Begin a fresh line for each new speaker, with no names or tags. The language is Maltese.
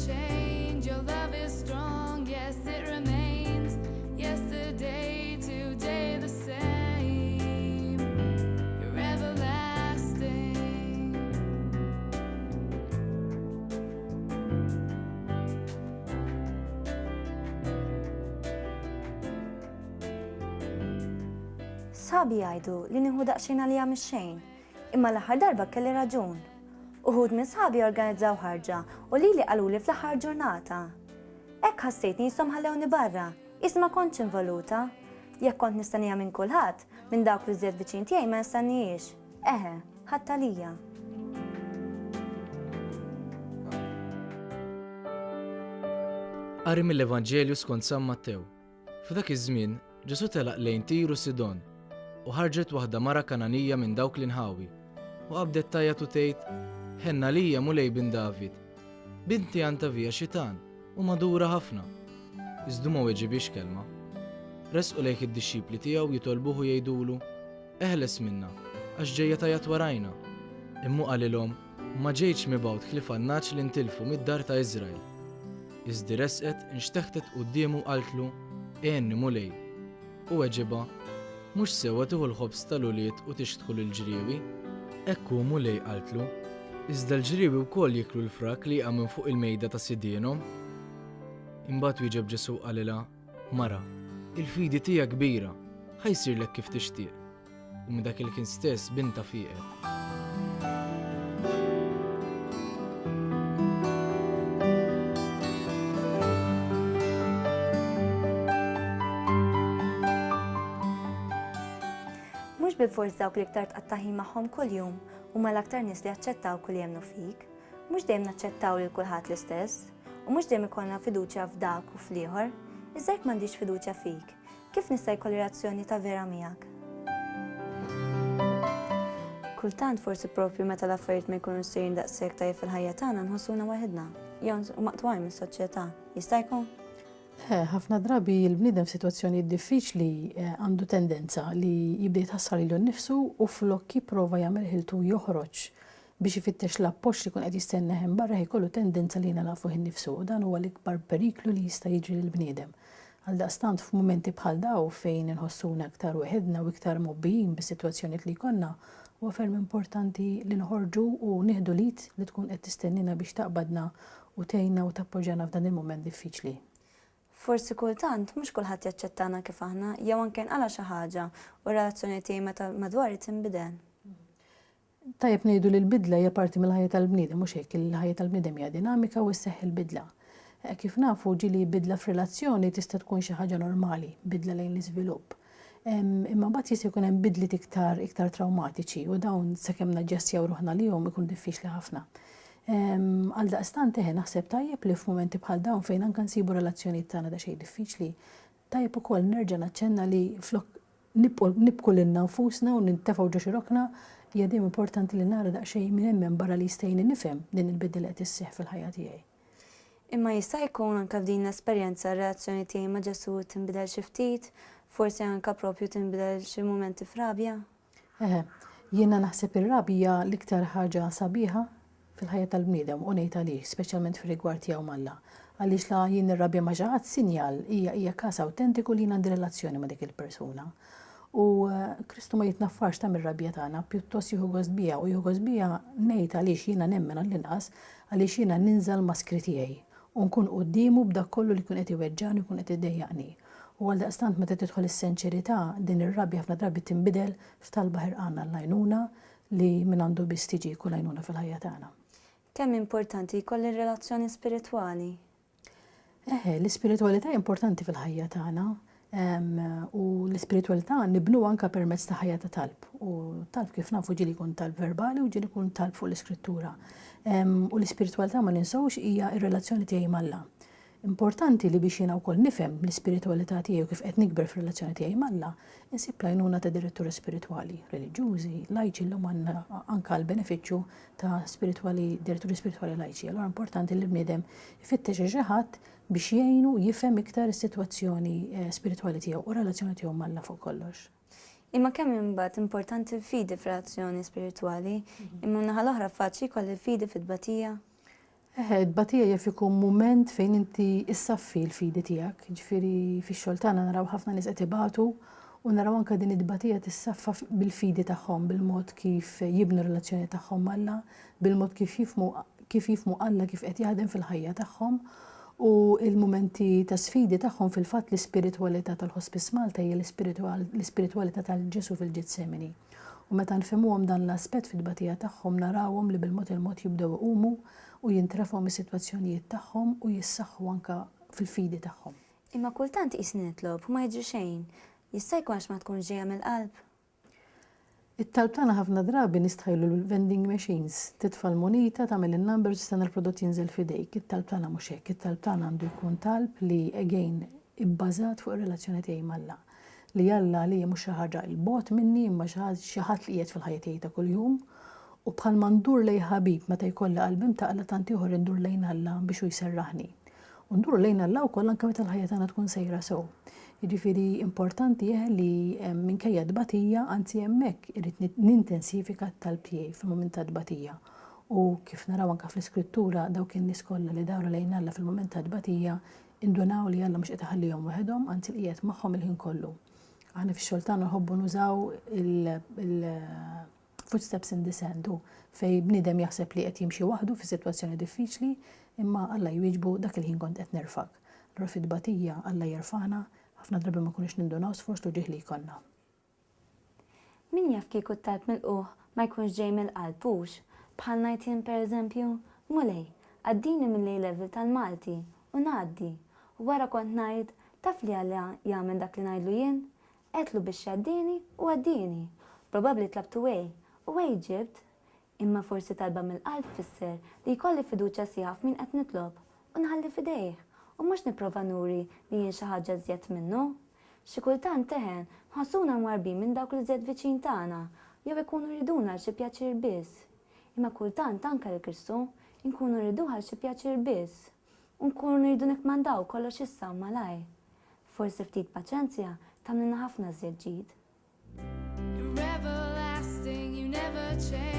change. Your love is strong, yes, it remains. Yesterday, today the same. You're everlasting.
Sabi jgħidu li nieħu daqsxejn għalija mix-xejn, imma l-aħħar darba kelli raġun. Uħud minn sabi organizzaw ħarġa u li qaluli fl-aħħar ġurnata. Hekk ħassejtni jisom ħallewni barra, isma kontx involuta. Jekk kont nistennija minn kulħadd, minn dawk li żjed viċin tiegħi ma nistennijiex. Eħe, ħadd għalija.
Qari mill-Evanġelju skont San Mattew. F'dak iż-żmien Ġesu telaq lejn Tiru Sidon u ħarġet waħda mara Kananija minn dawk l-inħawi u qabdet tajjat u tgħid: Ħenna lija mulej bin David. Binti għandha vija xitan u madura ħafna. Iżdu ma weġibix kelma. Resqu lejh id-dixxipli tiegħu jitolbuhu jgħidulu: Eħles minna, għax ġejja tajjat warajna. Imma qalilhom: Ma ġejtx mibgħut ħlief għan-naċ li ntilfu mid-dar ta' Iżrael. Iżdi resqet inxteħtet qudiemu qaltlu: Għenni mulej. U weġiba: Mhux sewwa tieħu l-ħobż tal-ulied u tixtħu lill-ġriewi. Hekk hu mulej qaltlu. Iżda l-ġriewi wkoll jiklu l-frak li jaqa' minn fuq il-mejda ta' sidienhom. Imbagħad wieġeb Ġesu qalilha: Mara, il-fidi tiegħek kbira, ħajsirlek kif tixtieq. U minn dak il-kien stess binta fieqet.
Mhux bil-fors dawk li iktar tqattaħin magħhom kuljum huma l-aktar nies li jaċċettaw kull jemnu fik, mhux dejjem naċċettaw lil kulħadd l-istess, u mhux dejjem ikollna fiduċja f'dak u fl-ieħor, iżda jekk m'għandix fiduċja fik, kif nista' jkolli reazzjoni ta' vera miegħek? Kultant forsi proprju meta l-affarijiet ma jkunu sejrin daqshekk tajjeb fil-ħajja tagħna nħossuna waħedna, jew maqtwajn mis-soċjetà. Jista' jkun?
Ħafna drabi l-bniedem f'sitwazzjoni diffiċli għandu tendenza li jibda jitħassar lilu nnifsu u flok jipprova jagħmel ħiltu joħroġ biex ifittex l-appoġġ li jkun qed jistenna hemm barra jkollu tendenza li jingħalaq fuq innifsu u dan huwa l-ikbar periklu li jista' jiġri lill-bniedem. Għaldaqstant f'mumenti bħal daw fejn inħossuna iktar weħedna u iktar mobbijin bis-sitwazzjonijiet li jkollna huwa ferm importanti li nħorġu u nieħdu lid li tkun qed tistennina biex taqbadna u tgħinna u tappoġġjana f'dan il-mument diffiċli.
Forsi kultant mhux kulħadd jaċċettana kif aħna jew anke nqala xi ħaġa u r-relazzjoni tiegħi meta madwar tinbidel.
Tajjeb ngħidu li l-bidla hija parti mill-ħajja tal-bniedem mhux hekk il-ħajja tal-bniedem hija dinamika u sseħħ il-bidla. Kif nafu ġieli bidla f'relazzjoni tista' tkun xi ħaġa normali, bidla lejn l-iżvilupp. Imma mbagħad jista' jkun hemm bidliet iktar trawmatiċi u dawn sakemm naġġestjaw ruħna lihom ikun diffiċli ħafna. Għaldaqstant naħseb tajjeb li f'mumenti bħal dawn fejn anke nsibu relazzjonijiet tagħna da xejn diffiċli, tajjeb ukoll nerġa' naċċenna li flok nibku lilna nfusna u nintefgħu ġo xirokna hija dejjem importanti li nara daqsxejn minn hemm barra li jistgħini nifhem din il-bidla li qed isseħħ fil-ħajja tiegħi.
Imma jista' jkun anke f'din l-esperjenza r-reazzjoni tiegħi ma' Ġesu tinbidel xi ftit, forsi anke proprju tinbidel xi mumenti f'rabja?
Jiena naħseb ir-rabja l-iktar ħaġa sabiħa fil-ħajja tal-bniedem u ngħid għalih, speċjalment fir-rigward tiegħu malla. Għaliex la jien nirrabja ma' xi ħadd sinjal hija każ awtentiku li jien għandi relazzjoni ma' dik il-persuna. U Kristu ma jitnaffarx ta' mir-rabja tagħna, pjuttost jieħu gost biha u jieħu gost biha ngħid għaliex jiena nemmen għall-inqas għaliex jiena ninżal maskri tiegħi u nkun qudiemu b'dak kollu li jkun qed iweġġani u jkun qed iddejjaqni. U għaldaqstant meta tidħol is-senċerità din ir-rabja ħafna drabi tinbidel f'talba ħirqana l-għajnuna li minn għandu biss tiġi jkun għajnuna fil-ħajja tagħna.
Kemm importanti jkolli relazzjoni spiritwali?
L-ispiritualità importanti fil-ħajja tagħna u l-ispiritualità nibnu anke permezz ta' ħajja ta' talb. U talb kif nafu ġieli jkun talb verbali u ġieli jkun talb fuq l-iskrittura. U l-ispiritualità ma ninsawx hija r-relazzjoni tiegħi malla. Importanti li biex jiena wkoll nifhem l-ispiritualità tiegħi u kif qed nikber fir-relazzjoni tiegħi malla, insib l-għajnuna ta' diretturi spirituali, reliġjużi, lajċi l għandna anke l-benefiċċju ta' diretturi spirituali lajċi. Allura importanti li l-bniedem ifittex xi ħadd biex jgħinu jifhem iktar is-sitwazzjoni spiritwali tiegħu u relazzjoni tiegħu malla fuq kollox.
Imma kemm imbagħad importanti l-fidi f'relazzjoni spiritwali, imma naħa l-oħra faċli jkolli fidi fit-tbatija?
Batija jaf ikun moment fejn inti issaffi l-fidi tiegħek. Ġifieri fix-xogħol tagħna naraw ħafna nies qed ibatu u naraw anke din id-batija tissaffa bil-fidi tagħhom, bil-mod kif jibnu relazzjoni tagħhom Alla, bil-mod kif jifmu Alla kif qed jaħdem fil-ħajja tagħhom u il-momenti ta' sfidi tagħhom fil-fatt l-ispiritwalità tal-Ħospiż Malta hija l-ispiritwalità tal-Ġesu fil-Ġetsemani. U meta nfhmuhom dan l-aspett fil-batija tagħhom narawhom li bil-mod il-mod jibdew iqumu u jintrafgħu mis-sitwazzjonijiet tagħhom u jissaħħu anke fil-fidi tagħhom.
Imma kultant qisni nitlob u ma jiġri xejn. Jista' jkun għax ma tkunx ġejja mill-qalb.
It-talb tagħna ħafna drabi nistħajlu l-vending machines, titfa' l-munita, tagħmel in-numbers tista' il-prodott jinżel f'idejk. It-talb tagħna mhux hekk, it-talb tagħna għandu jkun talb li again ibbażat fuq ir-relazzjoni tiegħi mal-Alla. Li Alla li mhux xi ħaġa l-bogħod minni imma xi ħadd li qiegħed fil-ħajja tiegħi ta' kuljum. U bħalma ndur lejn ħabib meta jkollha qalbim taqla tant ieħor indur lejn Alla biex hu jserraħni. U ndur lejn Alla wkoll anke meta l-ħajja tagħna tkun sejra sew. Jiġifieri importanti li minkejja dbatija, anzi hemmhekk irid nintensifika t-talb tiegħi fil-mument ta' dbatija. U kif naraw anke fl-iskrittura dawk in-nies kollha li dawru lejn Alla fil-mument ta' dbatija indunaw li Alla mhux qed iħallihom waħedhom, anzi li qiegħed magħhom il-ħin kollu. Aħna fix-xogħol tagħna nħobbu nużaw footsteps in the sand fej bniedem jaħseb li qed jimxi waħdu fi sitwazzjoni diffiċli imma Alla jwieġbu dak il-ħin kont qed nerfak. Allura fid-dbatija Alla jerfa'na ħafna drabi ma kunux nindunaw sforz u ġieħ li jkollna.
Min jaf kieku t-talb mill-quħ ma jkunx ġej mill-qalb hux, bħal ngħid jien pereżempju, mulej, għaddini mill level tal-Malti u ngħaddi. U wara kont ngħid taf li Alla jagħmel dak li ngħidlu jien, qedlu biex jgħaddini u għaddini. Probabbli tlabtu u ġibt, imma forsi talba mill-qalb fisser li jkolli fiduċja sieħa f'min qed nitlob u nħalli f'idejh u mhux nipprova nuri li jien xi ħaġa żjed minnu. Xi kultant teħen ħassuna mwarbin minn dawk li żjed viċin tagħna jew ikunu riduna għal xi pjaċir biss. Imma kultant anke l-Kristu nkunu rriduha għal xi pjaċir biss u nkunu rridu nikmandaw kollox issa malaj. Forsi ftit paċenzja tagħmilna ħafna żjed ġid.
You're everlasting, you never change.